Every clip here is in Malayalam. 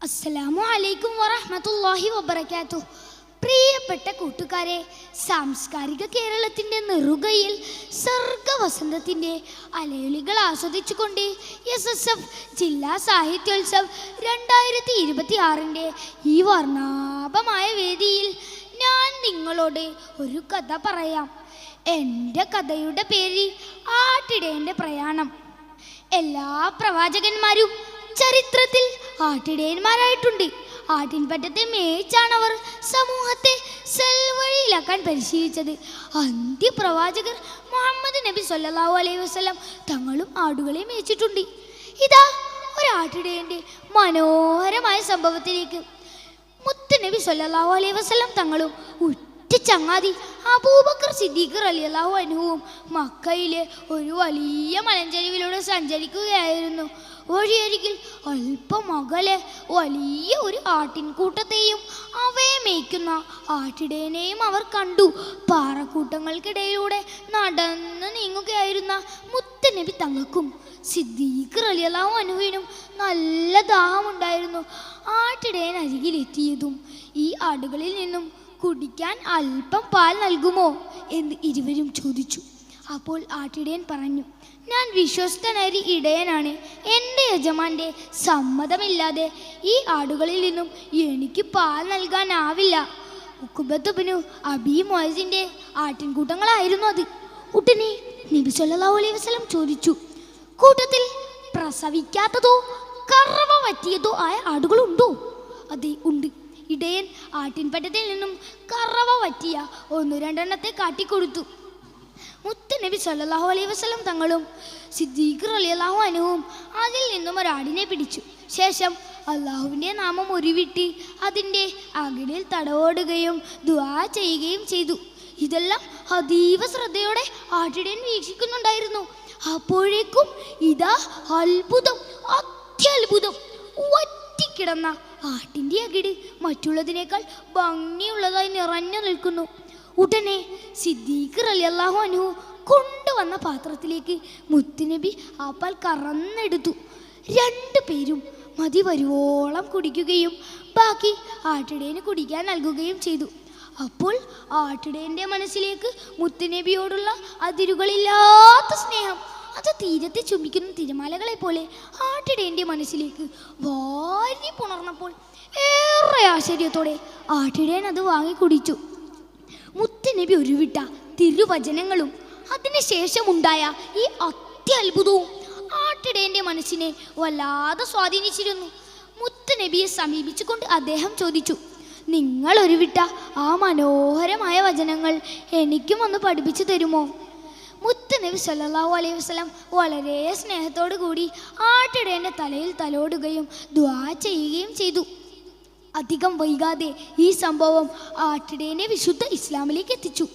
അസ്സലാമു അലൈക്കും വറഹ്മത്തുള്ളാഹി വബറകാതുഹു. പ്രിയപ്പെട്ട കൂട്ടുകാരെ, സാംസ്കാരിക കേരളത്തിൻ്റെ നെറുകയിൽ സർഗവസന്തത്തിൻ്റെ അലയൊലികൾ ആസ്വദിച്ചുകൊണ്ട് SSF ജില്ലാ സാഹിത്യോത്സവ് 2026 ഈ വർണ്ണാഭമായ വേദിയിൽ ഞാൻ നിങ്ങളോട് ഒരു കഥ പറയാം. എൻ്റെ കഥയുടെ പേര് ആട്ടിടയൻ്റെ പ്രയാണം. എല്ലാ പ്രവാചകന്മാരും ചരിത്രത്തിൽ ആട്ടിടയന്മാരായിട്ടുണ്ട്. ആട്ടിൻപറ്റത്തെ മേച്ചാണവർ സമൂഹത്തെ സൽവഴിയിലാക്കാൻ പരിശീലിച്ചത്. അന്ത്യപ്രവാചകർ മുഹമ്മദ് നബി സല്ലല്ലാഹു അലൈഹി വസല്ലം തങ്ങളും ആടുകളെ മേച്ചിട്ടുണ്ട്. ഇതാ ഒരാട്ടിടയൻ്റെ മനോഹരമായ സംഭവത്തിലേക്ക്. മുത്തുനബി സല്ലല്ലാഹു അലൈഹി വസല്ലം തങ്ങളും ഉറ്റ ചങ്ങാതി അബൂബക്കർ സിദ്ദീഖ് റളിയല്ലാഹു അൻഹുവും മക്കയിലെ ഒരു വലിയ മലഞ്ചെരിവിലൂടെ സഞ്ചരിക്കുകയായിരുന്നു. വഴിയരികിൽ അല്പം അകലെ വലിയ ഒരു ആട്ടിൻകൂട്ടത്തെയും അവയെ മേയ്ക്കുന്ന ആട്ടിടയനെയും അവർ കണ്ടു. പാറക്കൂട്ടങ്ങൾക്കിടയിലൂടെ നടന്നു നീങ്ങുകയായിരുന്ന മുത്തുനബി തങ്ങൾക്കും സിദ്ദീഖ് റളിയല്ലാഹു അൻഹുവിനും നല്ല ദാഹമുണ്ടായിരുന്നു. ആട്ടിടയൻ അരികിലെത്തിയതും ഈ ആടുകളിൽ നിന്നും കുടിക്കാൻ അല്പം പാൽ നൽകുമോ എന്ന് ഇരുവരും ചോദിച്ചു. അപ്പോൾ ആട്ടിടയൻ പറഞ്ഞു, ഞാൻ വിശ്വസ്തനായ ഇടയനാണ്. എൻ്റെ യജമാൻ്റെ സമ്മതമില്ലാതെ ഈ ആടുകളിൽ നിന്നും എനിക്ക് പാൽ നൽകാനാവില്ല. ഉഖബത്ത് ഇബ്നു അബീ മുഅയ്സിൻ്റെ ആട്ടിൻകൂട്ടങ്ങളായിരുന്നു അത്. ഉടനെ നബി സല്ലല്ലാഹു അലൈഹി വസല്ലം ചോദിച്ചു, കൂട്ടത്തിൽ പ്രസവിക്കാത്തതോ കറവ പറ്റിയതോ ആയ ആടുകളുണ്ടോ? അതെ, ഉണ്ട്. ഇടയൻ ആട്ടിൻപറ്റത്തിൽ നിന്നും കറവ പറ്റിയ 1-2 കാട്ടിക്കൊടുത്തു. മുത്തുനബി സല്ലല്ലാഹു അലൈഹി വസല്ലം തങ്ങളും സിദ്ദീഖ് റളിയല്ലാഹു അൻഹുവും അതിൽ നിന്നും ഒരാടിനെ പിടിച്ചു. ശേഷം അള്ളാഹുവിൻ്റെ നാമം ഉരുവിട്ട് അതിൻ്റെ അകിടിൽ തടവോടുകയും ദുആ ചെയ്യുകയും ചെയ്തു. ഇതെല്ലാം അതീവ ശ്രദ്ധയോടെ ആട്ടിടയൻ വീക്ഷിക്കുന്നുണ്ടായിരുന്നു. അപ്പോഴേക്കും ഇതാ അത്ഭുതം, അത്യത്ഭുതം! വറ്റിക്കിടന്ന ആട്ടിൻ്റെ അകിട് മറ്റുള്ളതിനേക്കാൾ ഭംഗിയുള്ളതായി നിറഞ്ഞു നിൽക്കുന്നു. ഉടനെ സിദ്ദീഖ് റളിയല്ലാഹു അൻഹു കൊണ്ടുവന്ന പാത്രത്തിലേക്ക് മുത്തുനബി ആ പാൽ കറന്നെടുത്തു. 2 പേരും മതി വരുവോളം കുടിക്കുകയും ബാക്കി ആട്ടിടയന് കുടിക്കാൻ നൽകുകയും ചെയ്തു. അപ്പോൾ ആട്ടിടയൻ്റെ മനസ്സിലേക്ക് മുത്തുനബിയോടുള്ള അതിരുകളില്ലാത്ത സ്നേഹം, അത് തീരത്തെ ചുംബിക്കുന്ന തിരമാലകളെ പോലെ ആട്ടിടയൻ്റെ മനസ്സിലേക്ക് വാരി പുണർന്നപ്പോൾ ഏറെ ആശ്ചര്യത്തോടെ ആട്ടിടയൻ അത് വാങ്ങി കുടിച്ചു. മുത്തുനബി ഉരുവിട്ട തിരുവചനങ്ങളും അതിനുശേഷമുണ്ടായ ഈ അത്യത്ഭുതവും ആട്ടിടയൻ്റെ മനസ്സിനെ വല്ലാതെ സ്വാധീനിച്ചിരുന്നു. മുത്തുനബിയെ സമീപിച്ചുകൊണ്ട് അദ്ദേഹം ചോദിച്ചു, നിങ്ങൾ ഉരുവിട്ട ആ മനോഹരമായ വചനങ്ങൾ എനിക്കും ഒന്ന് പഠിപ്പിച്ചു തരുമോ? മുത്തുനബി സല്ലല്ലാഹു അലൈഹി വസല്ലം വളരെ സ്നേഹത്തോടു കൂടി ആട്ടിടയൻ്റെ തലയിൽ തലോടുകയും ദുആ ചെയ്യുകയും ചെയ്തു. അധികം വൈകാതെ ഈ സംഭവം ആട്ടിടയനെ വിശുദ്ധ ഇസ്ലാമിലേക്ക് എത്തിച്ചു.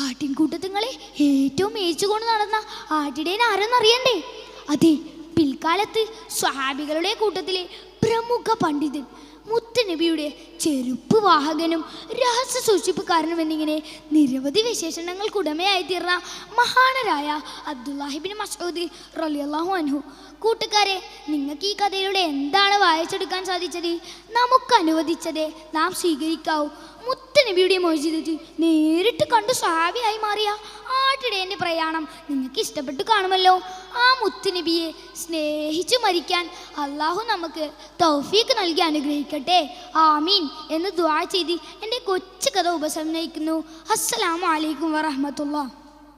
ആട്ടിൻകൂട്ടങ്ങളെ ഏറ്റവും മേയിച്ചുകൊണ്ട് നടന്ന ആട്ടിടയൻ ആരെന്നറിയണ്ടേ? അതെ, പിൽക്കാലത്ത് സ്വഹാബികളുടെ കൂട്ടത്തിലെ പ്രമുഖ പണ്ഡിതൻ, മുത്തുനബിയുടെ ചെരുപ്പ് വാഹകനും രഹസ്യ സൂക്ഷിപ്പുകാരനും എന്നിങ്ങനെ നിരവധി വിശേഷണങ്ങൾക്കുടമയായി തീർന്ന മഹാനരായ അബ്ദുല്ലാഹി ഇബ്നു മസ്ഊദ് റളിയല്ലാഹു അൻഹു. കൂട്ടുകാരെ, നിങ്ങൾക്ക് ഈ കഥയിലൂടെ എന്താണ് വായിച്ചെടുക്കാൻ സാധിച്ചത്? നമുക്ക് അനുവദിച്ചതേ നാം സ്വീകരിക്കാവൂ. മുത്തുനബിയുടെ മോചിതത്തിൽ നേരിട്ട് കണ്ട് സ്വഹാബിയായി മാറിയ ആട്ടിടയൻ്റെ പ്രയാണം നിങ്ങൾക്ക് ഇഷ്ടപ്പെട്ടു കാണുമല്ലോ. ആ മുത്തുനബിയെ സ്നേഹിച്ചു മരിക്കാൻ അള്ളാഹു നമുക്ക് തൗഫീഖ് നൽകി അനുഗ്രഹിക്കട്ടെ. ആമീൻ എന്ന് ദുആ ചെയ്ത് എൻ്റെ കൊച്ചു കഥ ഉപസംഹരിക്കുന്നു. അസ്സലാമു അലൈക്കും വറഹ്മത്തുള്ളാഹി.